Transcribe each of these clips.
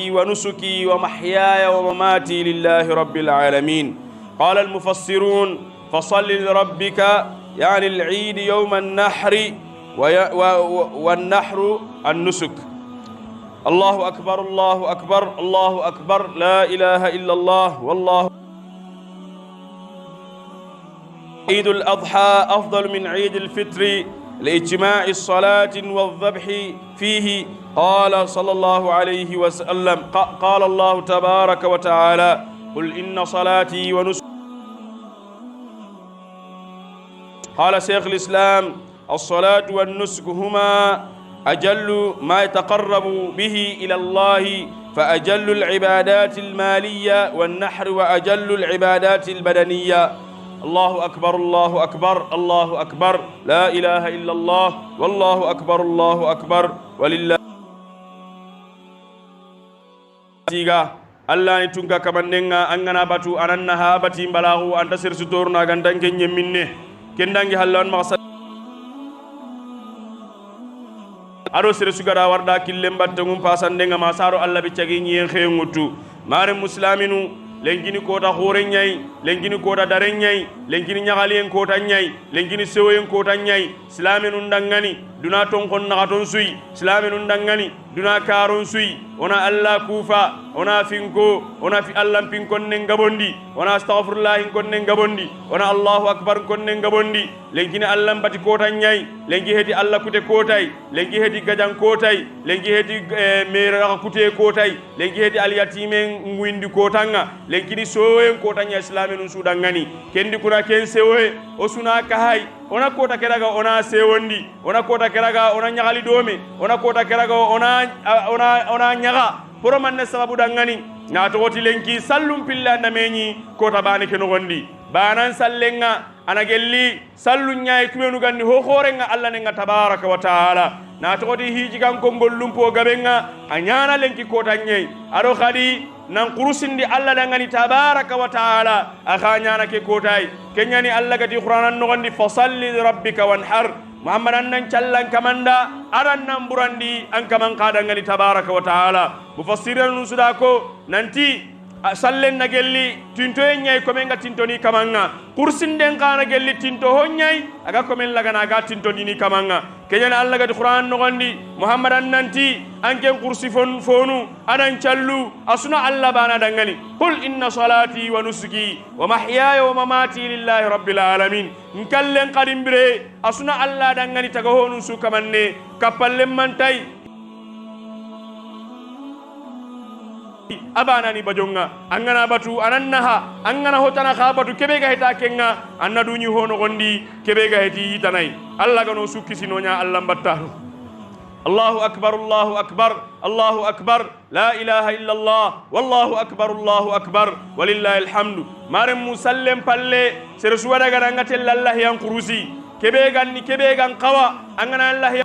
ونسكي ومحياي ومماتي لله رب العالمين. قال المفسرون فصل لربك يعني العيد يوم النحر والنحر النسك. الله أكبر الله أكبر الله أكبر لا إله إلا الله والله. عيد الأضحى أفضل من عيد الفطر لاجتماع الصلاة والذبح فيه. قال صلى الله عليه وسلم قال الله تبارك وتعالى قل إن صلاتي ونسكي. قال شيخ الإسلام الصلاة والنسك هما أجل ما يتقرب به إلى الله، فأجل العبادات المالية والنحر وأجل العبادات البدنية. الله أكبر الله أكبر الله أكبر لا إله إلا الله والله أكبر الله أكبر ولله. Allah ni tunga kamandenga angana batu anannaha bati mbalagu anta sir sutorna gandanke nyemminne kendangi hallan ma aro sir sugara warda killem battangum pasandenga masaro Allah bicagi nyen xeyngutu mare musliminu lengini kota hore nyai lengini kota dare nyai lengini nyagalien kota nyai lengini sewoyen kota nyai islaminu ndangani duna ton kon nagaton sui islaminu ndangani duna karon sui ona Allah kufa ona finko ona fi Allah pinkon ne ngabondi ona astaghfirullah kon ne ngabondi ona Allahu akbar kon ne ngabondi lengini Allah bati kota nyai lengi hedi Allah kute kotai lengi hedi gajan kotai lengi hedi mera kute kotai lengi hedi al yatime ngwindi kotanga lengini sowen kota nya islaminu sudangani kendi kuna ken sewe osuna kahai ona kota keraga ona sewondi ona kota keraga ona nyagali dome ona kota keraga ona nyaga poro manne sababu dangani na to woti lenki sallum pilla ndamenyi kota bane ke nogondi banan sallenga ana gelli sallu nyaay kumenu gandi ho khorenga Allah nenga tabaraka wa taala na to woti hiji kan ko gollumpo gabenga anyana lenki kota nyai aro khadi nan kurusindi Allah dangani tabaraka wa taala akhanyana ke kotai kenyani Allah gadi qur'anan nogondi fasalli rabbika wanhar Muhammad annan callan kamanda aran nan burandi an kaman kadangani tabaraka wa taala mufassiran sudako nanti sallen na gelli tinto nyai ko men ga tinto ni kamanga kursinden kana gelli tinto honyai aga ko men laga na ga tinto ni kamanga kenyana Allah gadi qur'an no gondi Muhammad annanti anken kursi fonu anan callu asuna Allah bana dangani qul inna salati wa nusuki wa mahyaya wa mamati lillahi rabbil alamin nkallen qadimbire asuna Allah dangani taga honu su kamanne kapalle mantai abana ni bajonga angana batu anannaha angana hotana khabatu kebe ga heta kenga anna duñi hono gondi kebe ga heti tanai Allah gano sukki sinonya Allah battaru. Allahu akbar Allahu akbar Allahu akbar la ilaha illa Allah wallahu akbar walillahi alhamdu. Mare musallem palle sere suwada ga ngatel Allah yan kurusi kebe ganni kebe gan qawa angana Allah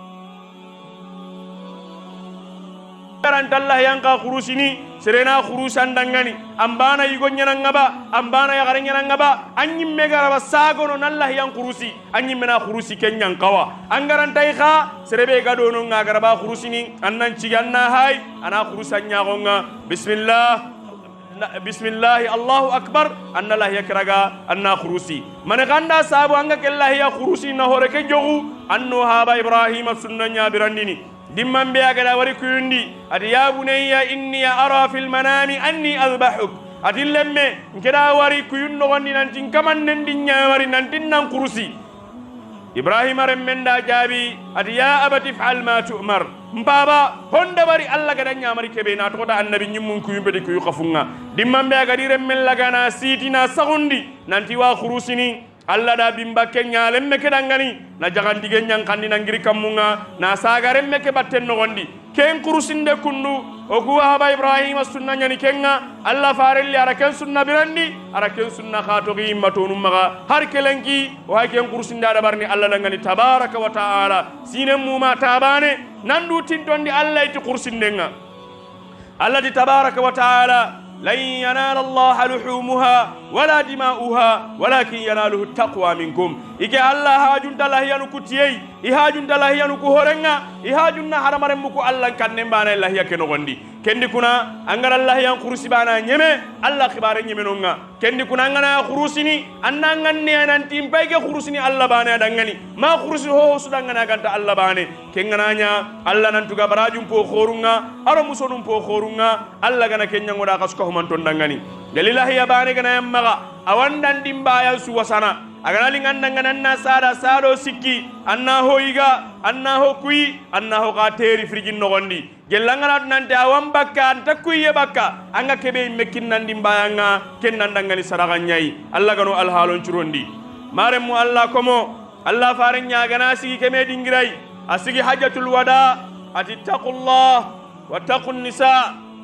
Allah yang ka khurusini serena khurusan dangani ambana yigo nyana ngaba ambana ya gare nyana ngaba anyimme gara basagono Allah yang khurusi anyimme na khurusi kenyan kawa angaran tay kha serebe gadono ngagara ba khurusini annan ciganna hay ana khurusan nyagonga bismillah Allahu akbar anna Allah yakraga anna khurusi man ganda sabu anga kellahi ya khurusi na hore ke jogu anno haba Ibrahim sunnanya birandini dimman be agada wari kuyundi ati ya bunayya inni ara fil manami anni azbahuk ati lemme ngeda wari kuyunno gondi nanti kaman nendi nyawari nanti nan kurusi Ibrahim remenda jabi ati ya abati fa'al ma tu'mar mbaba honda bari Allah gada nyamari kebe na to da annabi nyimmun kuyumbe de kuyu khafunga dimman be agadi remmen lagana sitina sagundi nanti wa khurusini Allah da bimba kenya lemme ke dangani na jagandi genyang kandi nangiri kamunga na sagare meke batten no gondi ken kurusinde kundu ogu haba Ibrahim sunnanya ni kenga Allah farelli ara ken sunna birandi ara ken sunna khato gi matonu maga har kelenki o ha ken kurusinde da barni Allah dangani tabaraka wa taala sinen muma tabane nandu tintondi Allah iti kursindenga Allah di tabaraka wa taala لن ينال الله لحومها ولا دماؤها ولكن يناله التقوى منكم ike Allah hajunta lahiyanu kutiyei I hajunta lahiyanu ku horenga I hajunna haramare muku Allah kanne bana lahiya kenogondi kendi kuna angara lahiyan khurusi bana nyeme Allah khibare nyeme nonga kendi kuna angana khurusini annanganni ananti mpege khurusini Allah bana dangani ma khurusi ho sudangana ganta Allah bane kengananya Allah nantuga barajum po khorunga aro musonum po khorunga Allah gana kenya ngoda kasuka humanton dangani dalilahi ya bane gana yammaga awandan dimbaya suwasana agana lingandangana sada sado sikki anna hoiga anna ho kui anna ho qateri frigin nogondi gelangana nante awam bakka anta kuiye bakka anga kebe mekin nandi mbayanga ken nandangani saraga nyai Allah gano alhalon churondi maremu Allah komo Allah farenya gana sigi keme dingirai asigi hajjatul wada atittaqullah wattaqun nisa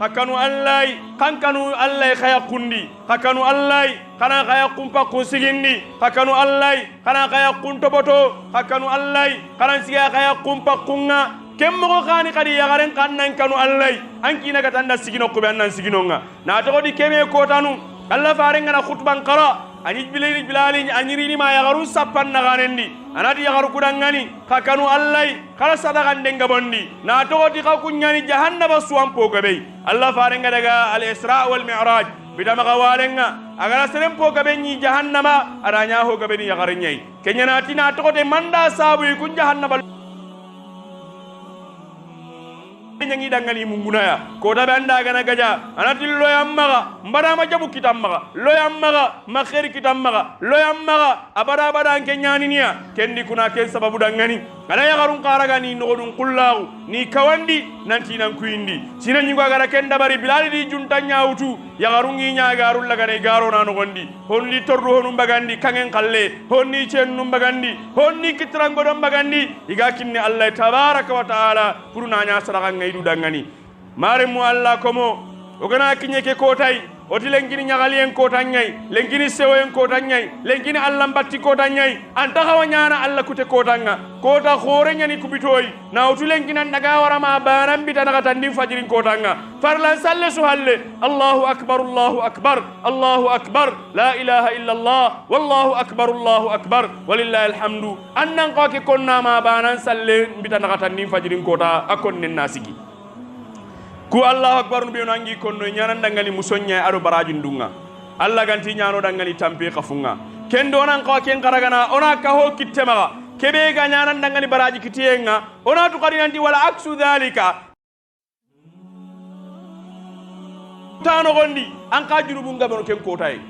kakanu allai kankanu allai khaya kundi kakanu allai kana khaya kumpa kunsigindi kakanu allai kana khaya kuntoboto kakanu allai kana siga khaya kumpa kunga kemmo khani kadi yagaren kannan kanu allai ankina katanda sigino ko bannan siginonga na to di keme ko tanu Allah farenga na khutban qara ani bilali anirini ma yagaru sappan nagarendi anati yagaru kudangani kakanu allai kala sadakan denga bondi na to di ka kunyani jahannaba suampo gabe Allah farenga daga al isra wal mi'raj bidama gawalenga agara serem po gabe ni jahannama aranya ho gabe ni yagarenyai kenyana tina to de manda sabu kun jahannaba nyangi dangani mungunaya ko da banda gana gaja anati loyammaga mbara ma jabu kitammaga loyammaga ma khair kitammaga loyammaga abada bada kenyani niya kendi kuna ken sababu dangani ala yagarun qaragani nodun qullahu ni kawandi nanti nan kuindi sina nyugo gara kenda bari bilali di junta nyawtu yagarungi nyagarul lagane garo na no gondi honni torru honum bagandi kangen kalle honni cennum bagandi honni kitrango dom bagandi iga kinni Allah tabaraka wa taala puruna nya saraga ngaidu dangani maremu Allah komo ogana kinye ke kotai oti lengini nyagali en kotanyai lengini sewo en kotanyai lengini Allah batti kotanyai anta hawanyana Allah kute kotanga kota khore nyani kubitoi na otu lengina daga warama baram bitana katandi fajirin kotanga farlan salle suhalle Allahu akbar Allahu akbar la ilaha illa Allah wallahu akbar walillahi alhamdu annan ko ke konna ma banan salle bitana katandi fajirin kota akon nen nasiki ku Allah akbar nubi nangi konno nyana dangali musonya aro barajin dunga Allah ganti nyano dangali tampe kafunga kendo nan ko ken karagana ona ka ho kittema kebe ga nyana dangali baraji kitiyenga ona to kadi nanti wala aksu dhalika tano gondi an ka jurubu ngabano ken kotay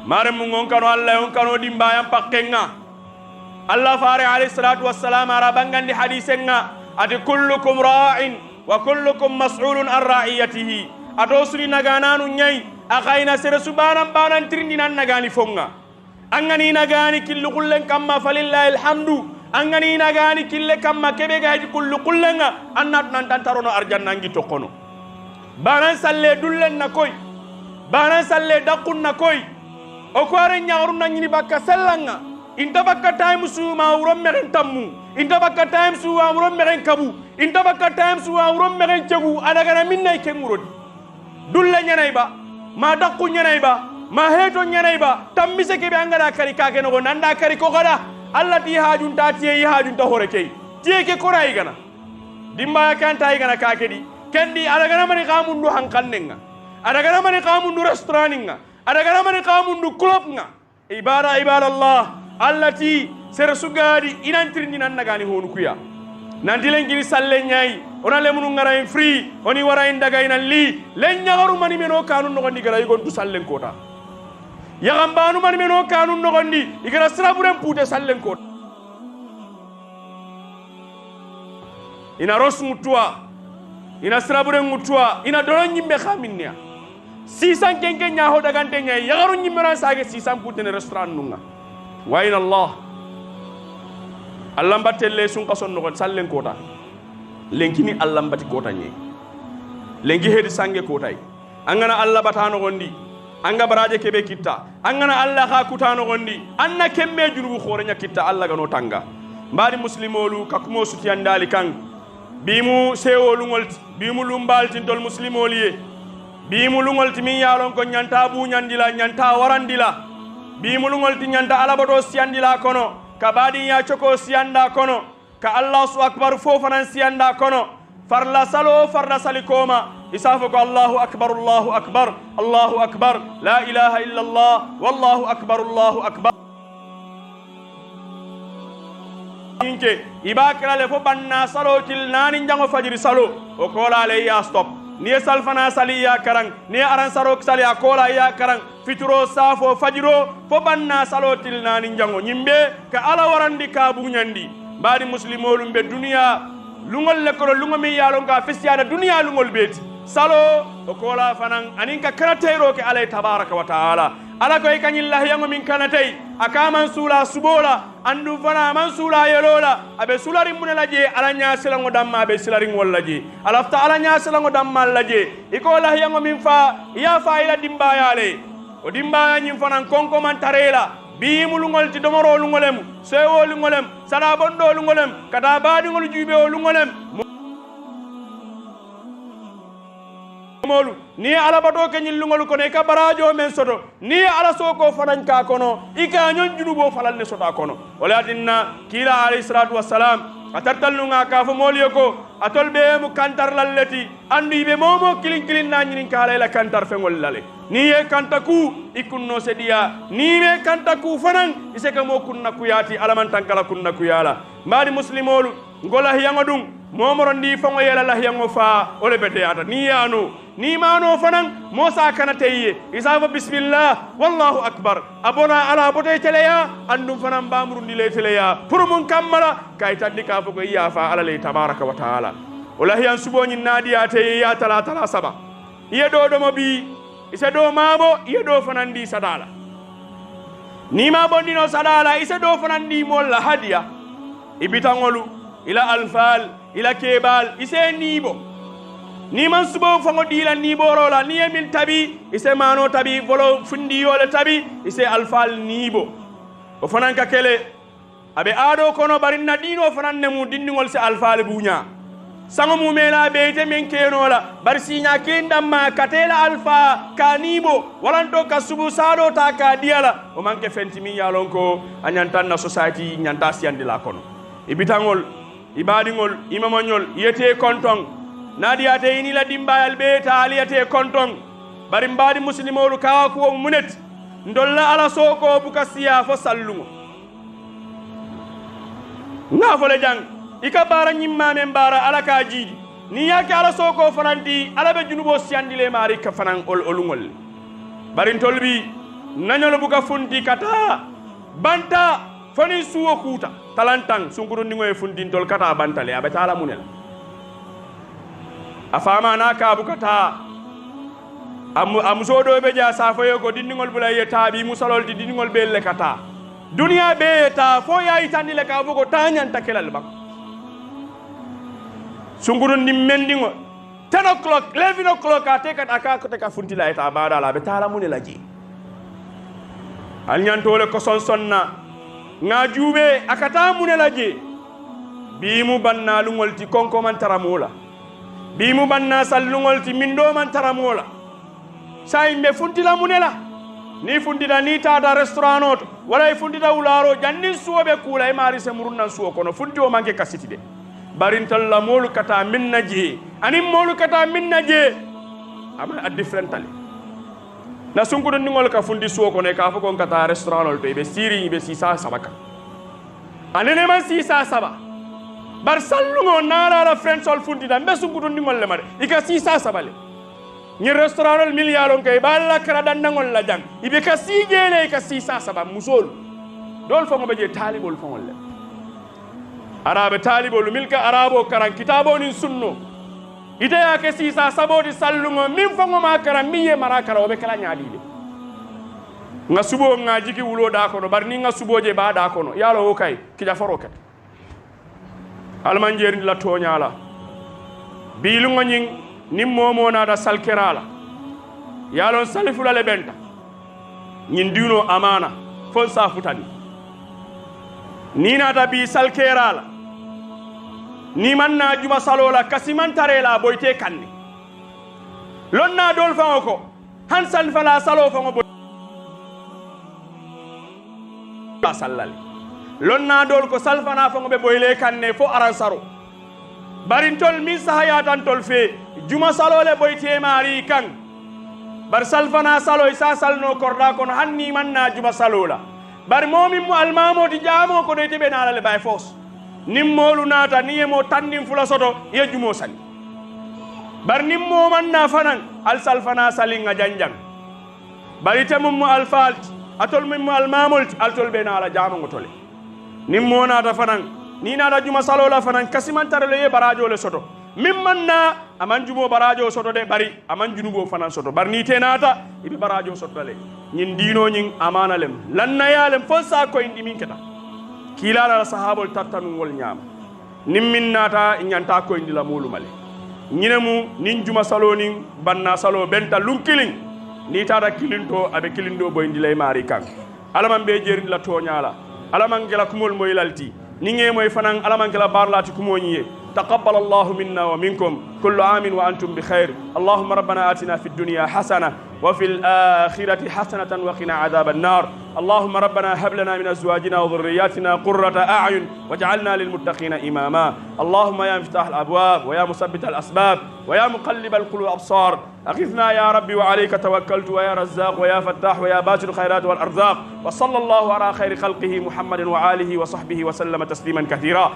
mare mu ngon kano Allah on kano dimba yam pakkenga Allah fare alayhi salatu wassalam ara bangandi hadisenga ati kullukum ra'in wa kullukum mas'ulun an ra'iyatihi atosuri nagananu nyai akaina sere subhanan banan tirindi nan nagani fonga angani nagani killu kullen kamma falillahi alhamdu angani nagani kille kamma kebe gaji kullu kullenga annat nan tantarono arjanna ngi tokkono banan salle dullen na koy banan salle dakun na koy o ko are nyaaru na nyini bakka sellanga inta bakka time su ma wurom meren tammu inta bakka time su wa wurom meren kabu inta bakka time su wa wurom meren cegu adaga na minna ke ngurodi dulle nyanay ba ma dakku nyanay ba ma heto nyanay ba tammise ke be angara kari kake no nanda kari ko kada Allah ti hajun ta ti hajun ta hore kay ti ke koray gana dimba kan tay gana kake di kendi adaga na mani qamundu hankannenga adaga na mani qamundu restaurantinga adaga na mani qamundu clubnga ibadallah allati sersugadi inantirni nan nagani honu kuya nanti lengini salle nyai ona lemunu ngara en free oni wara en daga ina li len nyagaru mani meno kanun no gondi gara yigon tu sallen kota yagambanu mani meno kanun no gondi igara sraburen pute sallen kota ina rosmutua ina sraburen mutua ina doron nyimbe khaminnya 600 kenken nya ho daga nyai yagaru nyimmera sage 600 pute ne restaurant nunga wayna Allah mbattelle sun kason no sallen kota lenkini Allah mbati kota nyi lengi hedi sange kotay angana Allah batano gondi anga baraje kebe kitta angana Allah ha kutano gondi anna kemme junubu khorenya kitta Allah gano tanga mbadi muslimolu kakumo sutiyandali kan bimu sewolu ngolti bimu lumbalti dol muslimoliye bimu lungolti min yalon ko nyanta bu nyandila nyanta warandila bi mulungol ti nyanta alabato siandila kono ka badi ya choko sianda kono ka Allahu akbar fo fanan sianda kono farla salikoma isafo ko Allahu akbar Allahu akbar la ilaha illa Allah wallahu akbar inke ibakira le fo banna salo til nani jango fajiri salo o kola le ya stop ni salfana sali ya karang ni aran saro sali ya kola ya karang fitro safo fajiro fo banna salo til nani jango nyimbe ka ala warandi ka bunyandi bari muslimolum be duniya lungol le ko lungo mi yalon ka fisiada duniya lungol beti salo o kola fanan anin ka karatero ke alay tabaraka wa taala ala ko ikanyillah yango min kanatay akaman sula subola andu fana man sula yelola abe sulari munelaje ala nya selango damma be silari ngollaje alafta ala nya selango damma laje iko lah yango min fa ya fa ila dimba yale o dimba nyim fanan konko man tarela bi mulungol ti domoro lungolem sewo lungolem sada bondo lungolem kada badi ngol jube o lungolem molu ni ala bato ke nyillungol ko ne ka barajo men soto ni ala soko fanan ka kono ika nyon junubo falal ne sota kono wala dinna kila alayhi salatu wassalam atartalunga ka fo moliyo ko atolbe mu kantar lallati andi be momo kilin na nyin ka la kantar fe ngol lale ni e kantaku ikunno sediya ni be kantaku fanan iseka mo kunna kuyati alaman tankala kunna kuyala mbadi muslimolu ngola hiyango dum momoro ndi fango yela la hiyango fa ole bete ata ni yanu ni mano fanan mosa kana tayye isafa bismillah wallahu akbar abona ala bote teleya andum fanan bamru ndile teleya pour mun kammala kay tandi ka fo ko yafa ala le tabaraka wa taala wala hiyan suboni nadiya tay ya tala saba yedo do mo bi isa do mabo yedo fanan di sadala ni ma bondino sadala isa do fanan di molla hadiya ibitangolu ila alfal ila kebal ise nibo ni man subo fango dila ni borola ni emil tabi ise mano tabi volo fundi yole tabi ise alfal nibo o fanan ka kele abe ado kono barinna dino fanan nemu dindingol se alfal bunya sango mu mela beete men kenola bar sinya kendam ma katela alfa kanibo walanto ka subu sado ta ka diala o manke fentimi yalon ko anyantan na society nyanta siandila kono ibitangol ibadingol imamanyol yete kontong nadiyate ini la dimbayal be taaliyate kontong bari mbadi muslimolu ka ko munet ndolla ala soko buka siya fo sallungo nga fo le jang ika bara nyimma men bara ala ka jidi ni yake ala soko fananti ala be junubo siandile mari ka fanan olungol bari tolbi nanyolo buka funti kata banta foni suwo kuta talantang sunkuru ndingo e funtin tol kata bantale abe tala munel afama na ka bukata amusodo be ja safayo ko dindingol bulaye tabi musalol di dindingol be le kata dunia be ta fo ya itani le ka bugo tanyan takelal bak sunkuru ndim mendingo 10 o'clock 11 o'clock ate kat aka ko te ka funtila eta bada la be tala munela ji alnyantole ko sonna nga jube akata munela je bimu banna lungol ti konko man taramola bimu banna sallungol ti mindo man taramola say mbe funtila munela ni fundida ni tata restaurant wala fundida ularo janni suobe kula e mari se murunnan suo kono funti o manke kasiti de barintal la molu kata minna je ani molu kata minna je ama a different tali na sunkudo ningol ka fundi suo kono e ka fo kon kata restaurant to be siri be sisa sabaka anene man sisa saba bar sallungo nara la friends all fundi da be sunkudo ningol le mare ika sisa sabale ni restaurant milliardon kay balla kara dandangol la jang ibe ka sijele ka sisa saba musol dol fo ngobe je talibol fo ngolle arabe talibol milka arabo karan kitabo ni sunno ite ya ke sisa sabodi sallungo min fo ngoma karan miye mara kara obe kala nyaadile nga subo nga jiki wulo da kono bar ni nga suboje ba da kono yalo o kay kija faro kat almanjeri la toñala bilu ngin nim momo na da salkerala yalon salifula le benta nyin dino amana fon sa futani ni na da bi salkerala ni man na juma salola kasiman tarela boyte kanni lonna dol fango ko han salfala salo fango sallal lonna dol ko salfana fango be boyle kanne fo aransaro barintol min sahayatan tol fe juma salole boyte mari kan bar salfana salo isa salno korda kono hanni manna juma salola bar momin mo almamo di jamo ko de tebe nalale bay fos nimmolu nata niyemo tandim fula soto ye jumo sali bar nimmo manna fanan al salfana salinga janjang bari tamum mo alfalt atol mim mo almamul altol be nala jamo ngotole nimmo nata fanan ni nata juma salola fanan kasimantarele ye barajo le soto mimmanna aman jumo barajo soto de bari aman junubo fanan soto bar ni tenata ibi barajo soto le nyin dino nyin amana lem lanna yalem fonsa ko indi min keta kilala sahabol tattanu wol nyam nimmin nata nyanta ko indi la mulu male nyinemu nin juma salo nin banna salo benta lunkilin ni tata kilinto abe kilindo boy indi lay mari kan alaman be jeri la toñala alaman gela kumol moy lalti ninge moy fanan alaman gela barlati kumoñiye تقبل الله منا ومنكم كل عام وأنتم بخير اللهم ربنا آتنا في الدنيا حسنة وفي الآخرة حسنة وقنا عذاب النار اللهم ربنا هب لنا من أزواجنا وذرياتنا قرة أعين واجعلنا للمتقين إماما اللهم يا مفتاح الأبواب ويا مثبت الأسباب ويا مقلب القلوب أبصار أغثنا يا ربي وعليك توكلت ويا رزاق ويا فتاح ويا باسل الخيرات والأرزاق وصلى الله على خير خلقه محمد وآله وصحبه وسلم تسليما كثيرا